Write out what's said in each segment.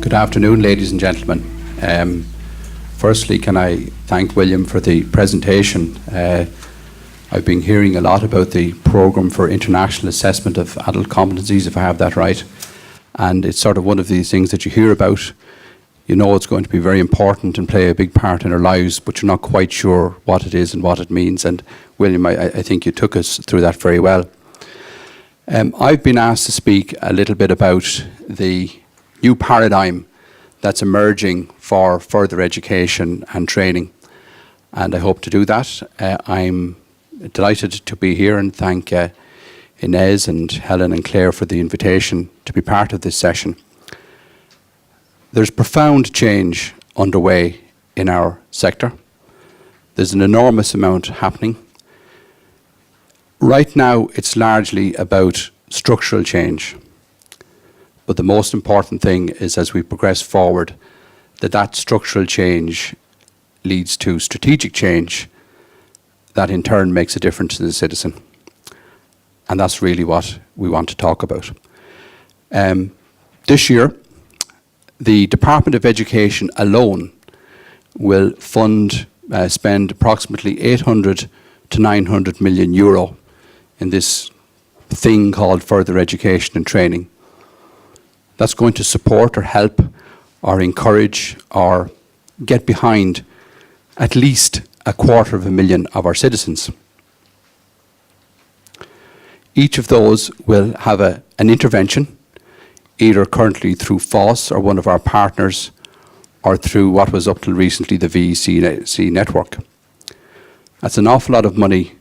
Good afternoon, ladies and gentlemen. Firstly, can I thank William for the presentation. I've been hearing a lot about the Programme for International Assessment of Adult Competencies, if I have that right. And it's sort of one of these things that you hear about. You know it's going to be very important and play a big part in our lives, but you're not quite sure what it is and what it means. And William, I think you took us through that very well. I've been asked to speak a little bit about the new paradigm that's emerging for further education and training. And I hope to do that. I'm delighted to be here and thank Inez and Helen and Claire for the invitation to be part of this session. There's profound change underway in our sector. There's an enormous amount happening. Right now, it's largely about structural change. But the most important thing is, as we progress forward, that structural change leads to strategic change that in turn makes a difference to the citizen. And that's really what we want to talk about. This year, the Department of Education alone will spend approximately 800 to 900 million euro in this thing called further education and training. That's going to support or help or encourage or get behind at least 250,000 of our citizens. Each of those will have an intervention, either currently through FOSS or one of our partners, or through what was up till recently the VEC network. That's an awful lot of money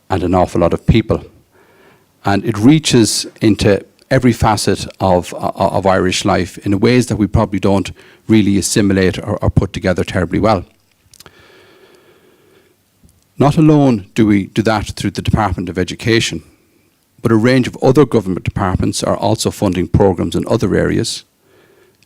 and an awful lot of people. And it reaches into every facet of Irish life in ways that we probably don't really assimilate or put together terribly well. Not alone do we do that through the Department of Education, but a range of other government departments are also funding programmes in other areas.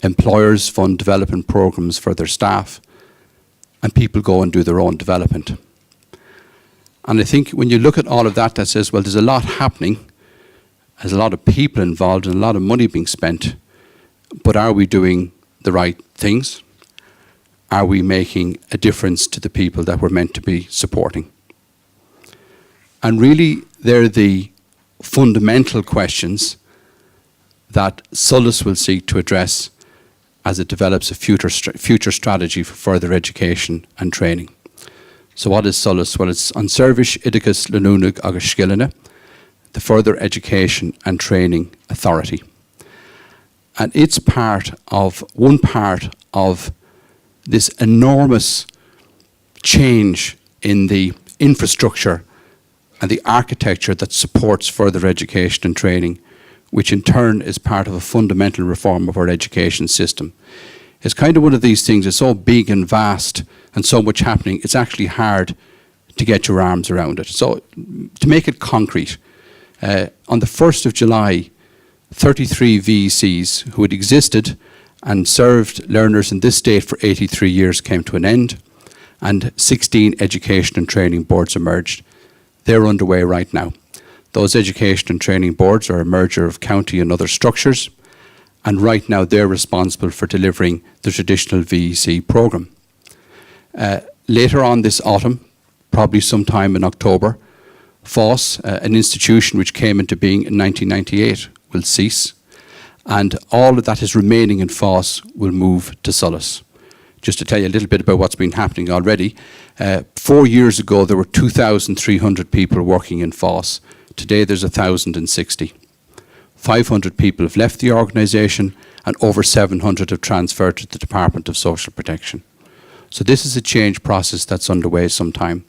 Employers fund development programmes for their staff, and people go and do their own development. And I think when you look at all of that, that says, well, there's a lot happening, there's a lot of people involved and a lot of money being spent, but are we doing the right things? Are we making a difference to the people that we're meant to be supporting? And really, they're the fundamental questions that SOLAS will seek to address as it develops a future strategy for further education and training. So what is SOLAS? Well, it's An Service Idicus Lenúnach agus Scileanna, the Further Education and Training Authority. And it's one part of this enormous change in the infrastructure and the architecture that supports further education and training, which in turn is part of a fundamental reform of our education system. It's kind of one of these things, it's so big and vast and so much happening, it's actually hard to get your arms around it. So to make it concrete, on the 1st of July, 33 VECs who had existed and served learners in this state for 83 years came to an end, and 16 education and training boards emerged. They're underway right now. Those education and training boards are a merger of county and other structures, and right now they're responsible for delivering the traditional VEC programme. Later on this autumn, probably sometime in October, FOSS, an institution which came into being in 1998, will cease, and all of that is remaining in FOSS will move to SOLAS. Just to tell you a little bit about what's been happening already, 4 years ago there were 2,300 people working in FOSS. Today there's 1,060. 500 people have left the organisation and over 700 have transferred to the Department of Social Protection. So this is a change process that's underway sometime.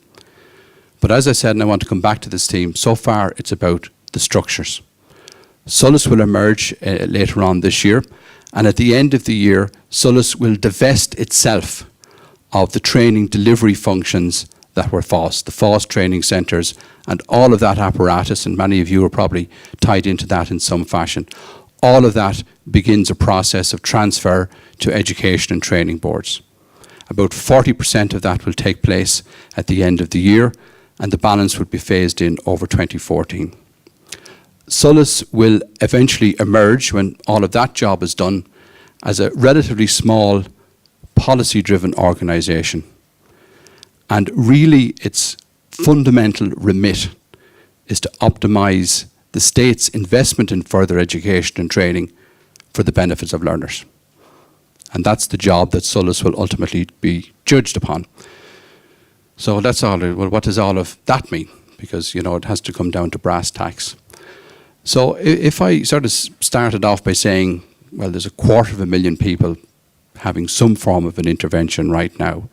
But as I said, and I want to come back to this theme, so far it's about the structures. SOLAS will emerge later on this year, and at the end of the year, SOLAS will divest itself of the training delivery functions that were FOSS, the FOSS training centres, and all of that apparatus, and many of you are probably tied into that in some fashion. All of that begins a process of transfer to education and training boards. About 40% of that will take place at the end of the year, and the balance would be phased in over 2014. SOLAS will eventually emerge when all of that job is done as a relatively small, policy-driven organisation. And really, its fundamental remit is to optimise the state's investment in further education and training for the benefits of learners. And that's the job that SOLAS will ultimately be judged upon. So that's all. Well, what does all of that mean? Because, it has to come down to brass tacks. So if I sort of started off by saying, well, there's 250,000 people having some form of an intervention right now,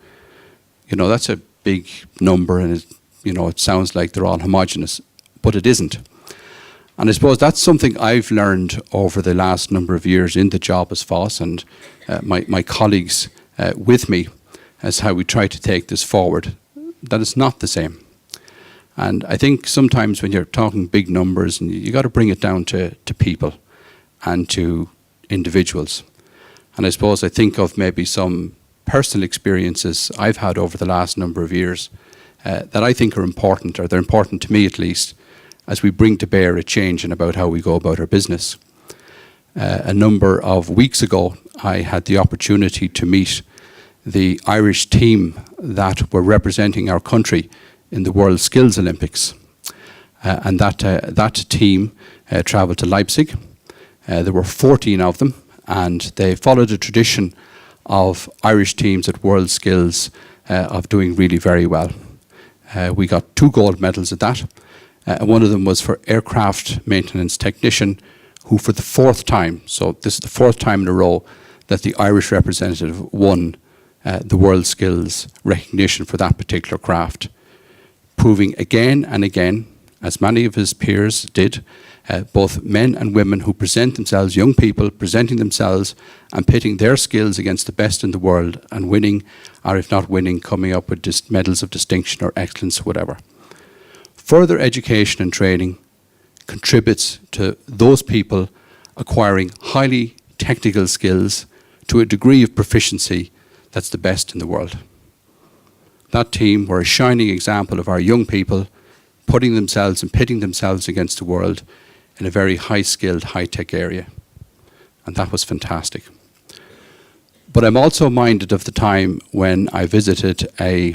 that's a big number, and it sounds like they're all homogenous, but it isn't. And I suppose that's something I've learned over the last number of years in the job as FOSS, and my colleagues with me, as how we try to take this forward, that it's not the same. And I think sometimes when you're talking big numbers, and you got to bring it down to people and to individuals. And I suppose I think of maybe some personal experiences I've had over the last number of years that I think are important, or they're important to me at least, as we bring to bear a change in about how we go about our business. A number of weeks ago, I had the opportunity to meet the Irish team that were representing our country in the World Skills Olympics. And that team travelled to Leipzig. There were 14 of them, and they followed a tradition of Irish teams at World Skills of doing really very well. We got 2 gold medals at that. One of them was for aircraft maintenance technician, who for the 4th time, so this is the 4th time in a row that the Irish representative won the World Skills recognition for that particular craft, proving again and again, as many of his peers did, both men and women who present themselves, young people presenting themselves and pitting their skills against the best in the world and winning, or if not winning, coming up with medals of distinction or excellence, whatever. Further education and training contributes to those people acquiring highly technical skills to a degree of proficiency that's the best in the world. That team were a shining example of our young people putting themselves and pitting themselves against the world in a very high-skilled, high-tech area. And that was fantastic. But I'm also minded of the time when I visited a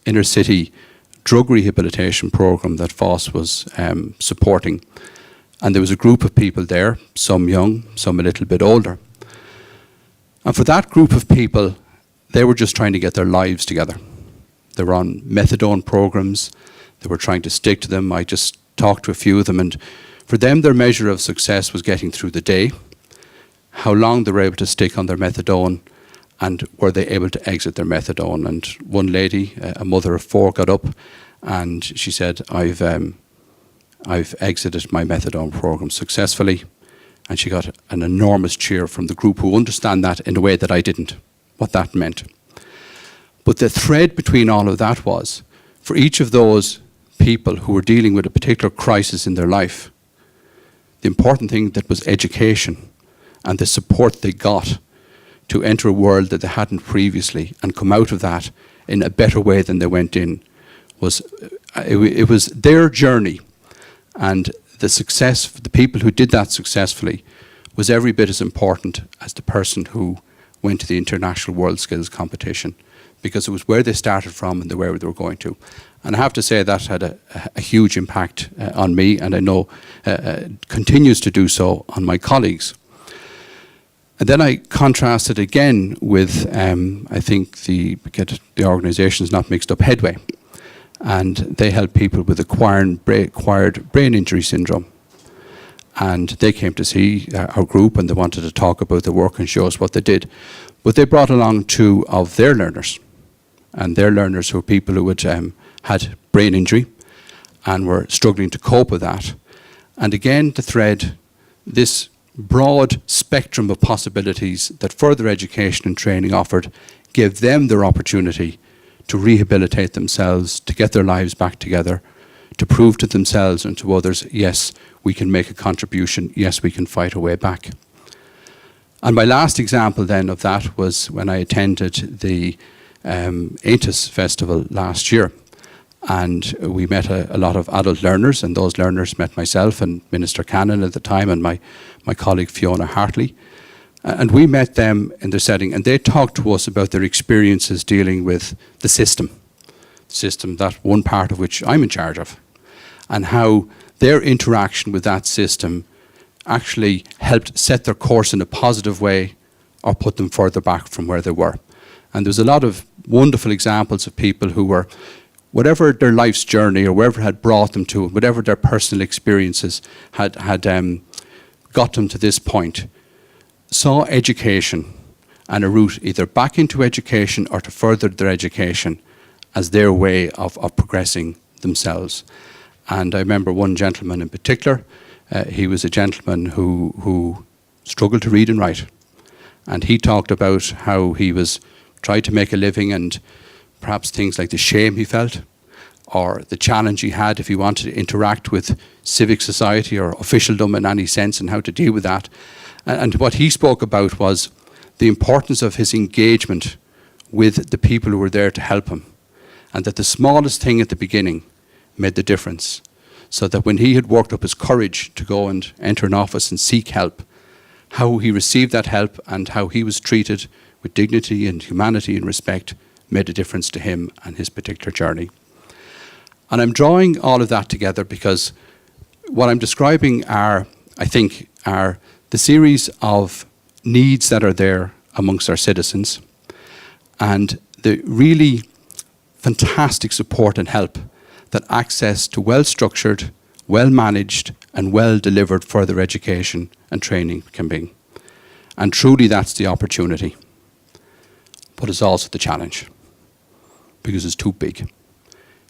inner-city drug rehabilitation program that FOSS was supporting. And there was a group of people there, some young, some a little bit older. And for that group of people, they were just trying to get their lives together. They were on methadone programs. They were trying to stick to them. I just talked to a few of them, and for them, their measure of success was getting through the day, how long they were able to stick on their methadone, and were they able to exit their methadone. And one lady, a mother of 4, got up and she said, I've exited my methadone program successfully. And she got an enormous cheer from the group who understand that in a way that I didn't, what that meant. But the thread between all of that was, for each of those people who were dealing with a particular crisis in their life, the important thing that was education and the support they got to enter a world that they hadn't previously and come out of that in a better way than they went in was, it was their journey, and the success, the people who did that successfully was every bit as important as the person who went to the International World Skills Competition, because it was where they started from and where they were going to. And I have to say that had a huge impact on me, and I know continues to do so on my colleagues. And then I contrasted again with, I think the organisation is not mixed up, Headway. And they help people with acquired brain injury syndrome. And they came to see our group, and they wanted to talk about their work and show us what they did. But they brought along 2 of their learners. And their learners were people who had brain injury and were struggling to cope with that. And again, to thread this broad spectrum of possibilities that further education and training offered gave them their opportunity to rehabilitate themselves, to get their lives back together, to prove to themselves and to others, yes, we can make a contribution, yes, we can fight our way back. And my last example then of that was when I attended the AINTIS festival last year. And we met a lot of adult learners, and those learners met myself and Minister Cannon at the time, and my colleague Fiona Hartley. And we met them in their setting, and they talked to us about their experiences dealing with the system, that one part of which I'm in charge of, and how their interaction with that system actually helped set their course in a positive way or put them further back from where they were. And there's a lot of wonderful examples of people who were, whatever their life's journey or wherever it had brought them to, whatever their personal experiences had got them to this point, saw education and a route either back into education or to further their education as their way of progressing themselves. And I remember one gentleman in particular. He was a gentleman who struggled to read and write. And he talked about how he was tried to make a living, and perhaps things like the shame he felt or the challenge he had if he wanted to interact with civic society or officialdom in any sense, and how to deal with that. And what he spoke about was the importance of his engagement with the people who were there to help him, and that the smallest thing at the beginning made the difference, so that when he had worked up his courage to go and enter an office and seek help, how he received that help and how he was treated with dignity and humanity and respect made a difference to him and his particular journey. And I'm drawing all of that together because what I'm describing are the series of needs that are there amongst our citizens, and the really fantastic support and help that access to well-structured, well-managed and well-delivered further education and training can bring. And truly that's the opportunity. But it's also the challenge, because it's too big.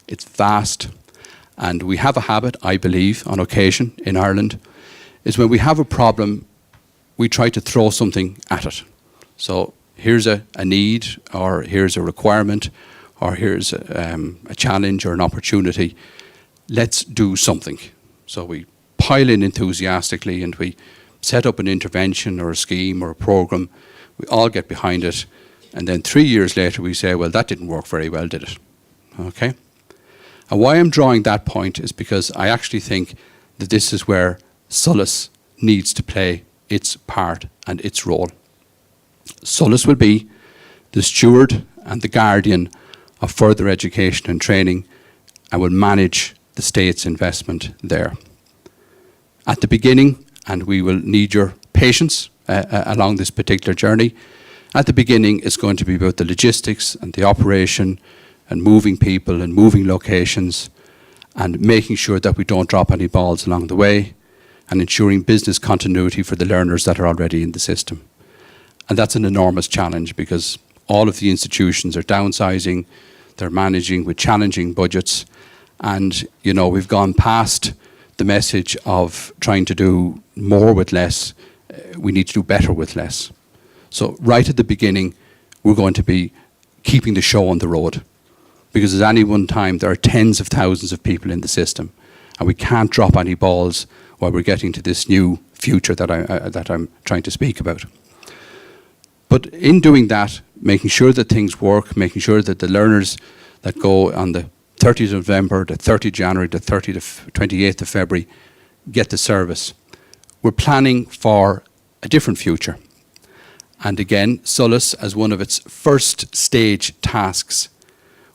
It's vast, and we have a habit, I believe, on occasion in Ireland, is when we have a problem, we try to throw something at it. So here's a need, or here's a requirement, or here's a challenge or an opportunity. Let's do something. So we pile in enthusiastically and we set up an intervention or a scheme or a program. We all get behind it. And then 3 years later we say, well, that didn't work very well, did it? Okay? And why I'm drawing that point is because I actually think that this is where SOLAS needs to play its part and its role. SOLAS will be the steward and the guardian of further education and training, and will manage the state's investment there. At the beginning, and we will need your patience along this particular journey, at the beginning it's going to be about the logistics and the operation and moving people and moving locations and making sure that we don't drop any balls along the way, and ensuring business continuity for the learners that are already in the system. And that's an enormous challenge because all of the institutions are downsizing, they're managing with challenging budgets, and we've gone past the message of trying to do more with less. We need to do better with less. So right at the beginning, we're going to be keeping the show on the road, because at any one time there are tens of thousands of people in the system, and we can't drop any balls while we're getting to this new future that I'm trying to speak about. But in doing that, making sure that things work, making sure that the learners that go on the 30th of November, the 30th of January, the 28th of February get the service. We're planning for a different future. And again, SOLAS, as one of its first stage tasks,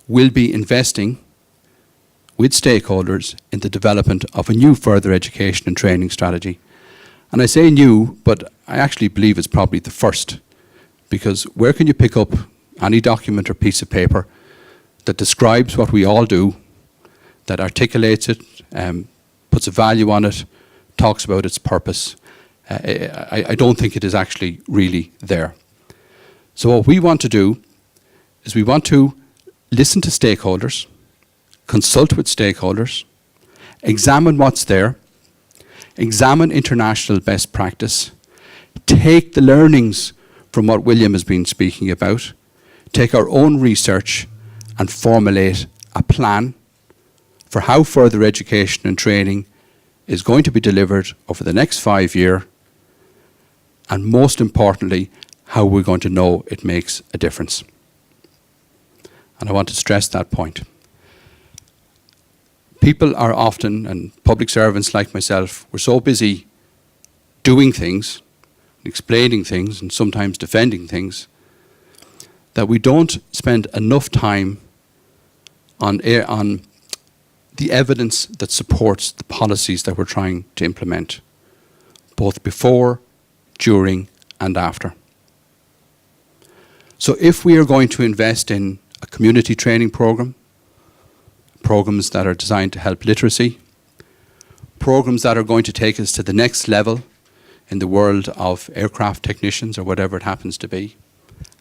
will be investing with stakeholders in the development of a new further education and training strategy. And I say new, but I actually believe it's probably the first, because where can you pick up any document or piece of paper that describes what we all do, that articulates it, puts a value on it, talks about its purpose? I don't think it is actually really there. So what we want to do is we want to listen to stakeholders, consult with stakeholders, examine what's there, examine international best practice, take the learnings from what William has been speaking about, take our own research and formulate a plan for how further education and training is going to be delivered over the next 5 years, and most importantly, how we're going to know it makes a difference. And I want to stress that point. People are often, and public servants like myself, we're so busy doing things, explaining things and sometimes defending things, that we don't spend enough time on the evidence that supports the policies that we're trying to implement, both before, during, and after. So if we are going to invest in a community training program, programs that are designed to help literacy, programs that are going to take us to the next level in the world of aircraft technicians or whatever it happens to be,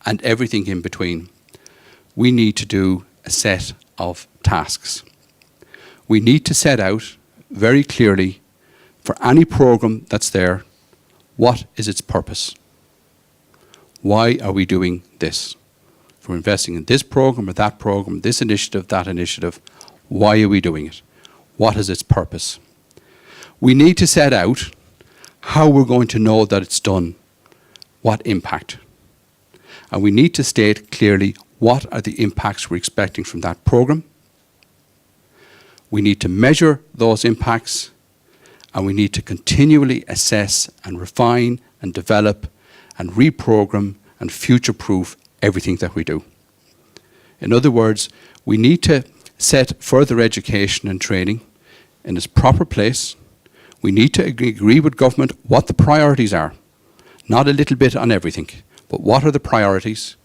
and everything in between, we need to do a set of tasks. We need to set out very clearly for any program that's there, what is its purpose? Why are we doing this? If we're investing in this program or that program, this initiative, that initiative, why are we doing it? What is its purpose? We need to set out how we're going to know that it's done, what impact. And we need to state clearly what are the impacts we're expecting from that program. We need to measure those impacts, and we need to continually assess and refine and develop and reprogram and future-proof everything that we do. In other words, we need to set further education and training in its proper place. We need to agree with government what the priorities are, not a little bit on everything, but what are the priorities,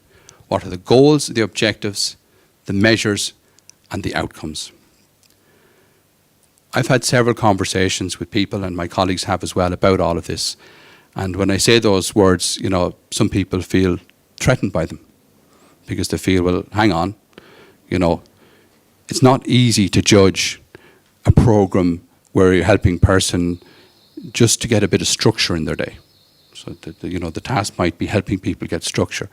what are the goals, the objectives, the measures, and the outcomes. I've had several conversations with people, and my colleagues have as well, about all of this. And when I say those words, you know, some people feel threatened by them because they feel, well, hang on, you know, it's not easy to judge a program where you're helping a person just to get a bit of structure in their day. So, the task might be helping people get structure.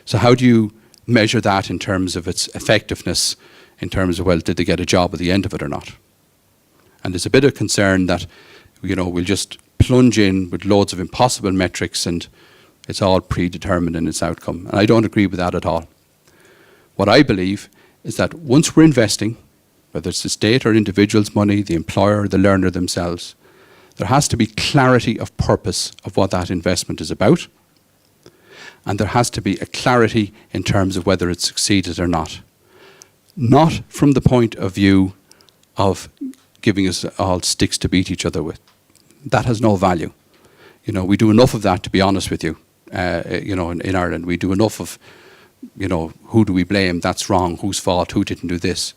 So how do you measure that in terms of its effectiveness, in terms of, well, did they get a job at the end of it or not? And there's a bit of concern that, you know, we'll just plunge in with loads of impossible metrics and it's all predetermined in its outcome. And I don't agree with that at all. What I believe is that once we're investing, whether it's the state or individual's money, the employer or the learner themselves, there has to be clarity of purpose of what that investment is about. And there has to be a clarity in terms of whether it succeeded or not. Not from the point of view of giving us all sticks to beat each other with. That has no value. You know, we do enough of that, to be honest with you. You know, in Ireland, we do enough of, you know, who do we blame? That's wrong. Whose fault? Who didn't do this?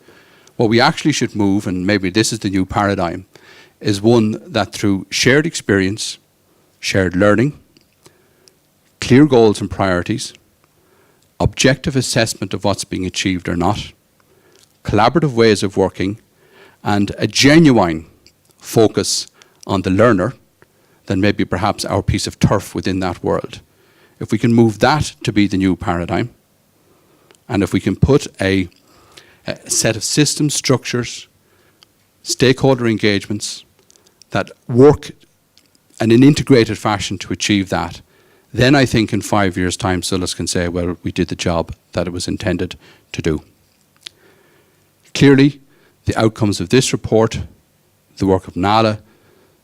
What we actually should move, and maybe this is the new paradigm, is one that through shared experience, shared learning, clear goals and priorities, objective assessment of what's being achieved or not, collaborative ways of working, and a genuine focus on the learner, then maybe perhaps our piece of turf within that world. If we can move that to be the new paradigm, and if we can put a set of systems, structures, stakeholder engagements that work in an integrated fashion to achieve that, then I think in 5 years' time, SOLAS can say, well, we did the job that it was intended to do. Clearly, the outcomes of this report, the work of NALA,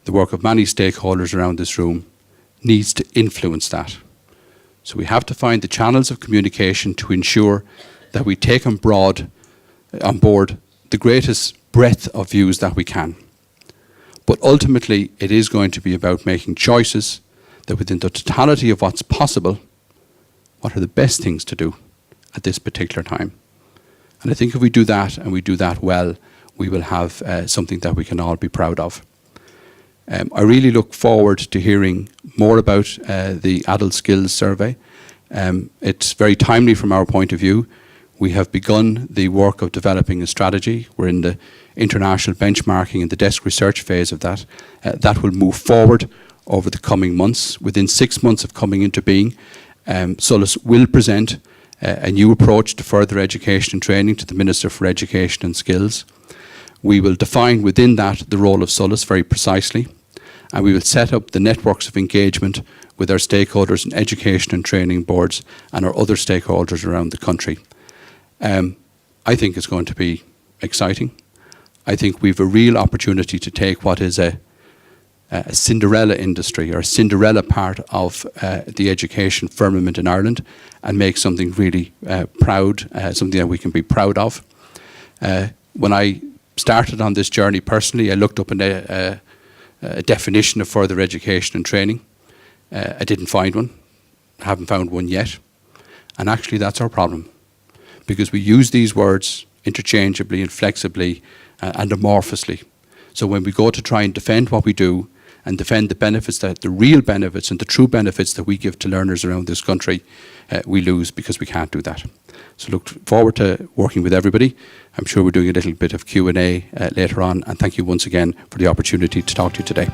the work of many stakeholders around this room, needs to influence that. So we have to find the channels of communication to ensure that we take on board the greatest breadth of views that we can. But ultimately, it is going to be about making choices that within the totality of what's possible, what are the best things to do at this particular time. And I think if we do that, and we do that well, we will have something that we can all be proud of. I really look forward to hearing more about the Adult Skills Survey. It's very timely from our point of view. We have begun the work of developing a strategy. We're in the international benchmarking and the desk research phase of that. That will move forward over the coming months. Within 6 months of coming into being, SOLAS will present a new approach to further education and training to the Minister for Education and Skills. We will define within that the role of SOLAS very precisely, and we will set up the networks of engagement with our stakeholders in education and training boards and our other stakeholders around the country. I think it's going to be exciting. I think we've a real opportunity to take what is a a Cinderella industry or a Cinderella part of the education firmament in Ireland and make something really proud, something that we can be proud of. When I started on this journey personally, I looked up a definition of further education and training. I didn't find one. I haven't found one yet. And actually that's our problem, because we use these words interchangeably and flexibly and amorphously. So when we go to try and defend what we do and defend the benefits, the real benefits and the true benefits that we give to learners around this country, we lose because we can't do that. So look forward to working with everybody. I'm sure we're doing a little bit of Q&A later on, and thank you once again for the opportunity to talk to you today.